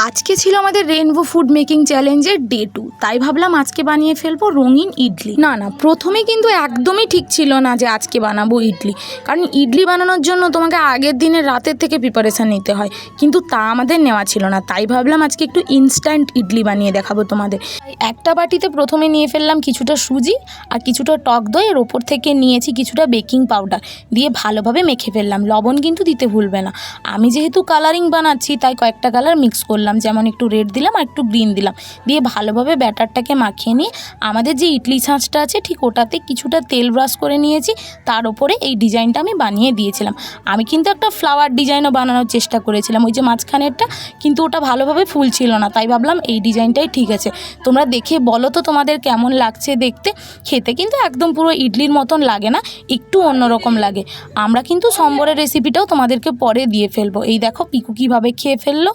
আজকে ছিল আমাদের রেইনবো ফুড মেকিং চ্যালেঞ্জের ডে 2, তাই ভাবলাম আজকে বানিয়ে ফেলবো রঙিন ইডলি। না প্রথমে কিন্তু একদমই ঠিক ছিল না যে আজকে বানাবো ইডলি, কারণ ইডলি বানানোর জন্য তোমাকে আগের দিনের রাতের থেকে প্রিপারেশান নিতে হয়, কিন্তু তা আমাদের নেওয়া ছিল না। তাই ভাবলাম আজকে একটু ইনস্ট্যান্ট ইডলি বানিয়ে দেখাবো তোমাদের। একটা বাটিতে প্রথমে নিয়ে ফেললাম কিছুটা সুজি আর কিছুটা টক দই, এর ওপর থেকে নিয়েছি কিছুটা বেকিং পাউডার, দিয়ে ভালোভাবে মেখে ফেললাম। লবণ কিন্তু দিতে ভুলবে না। আমি যেহেতু কালারিং বানাচ্ছি তাই কয়েকটা কালার মিক্স করলাম, যেমন একটু রেড দিলাম আর একটু গ্রিন দিলাম, দিয়ে ভালোভাবে ব্যাটারটাকে মাখিয়ে নিয়ে আমাদের যে ইডলি ছাঁচটা আছে ঠিক ওটাতে কিছুটা তেল ব্রাশ করে নিয়েছি, তার উপরে এই ডিজাইনটা আমি বানিয়ে দিয়েছিলাম। আমি কিন্তু একটা ফ্লাওয়ার ডিজাইনও বানানোর চেষ্টা করেছিলাম ওই যে মাঝখানেরটা, কিন্তু ওটা ভালোভাবে ফুলছিল না, তাই ভাবলাম এই ডিজাইনটাই ঠিক আছে। তোমরা দেখে বলো তো তোমাদের কেমন লাগছে দেখতে। খেতে কিন্তু একদম পুরো ইডলির মতন লাগে না, একটু অন্যরকম লাগে। আমরা কিন্তু সম্বরের রেসিপিটাও তোমাদেরকে পরে দিয়ে ফেলবো। এই দেখো পিকু কীভাবে খেয়ে ফেললো।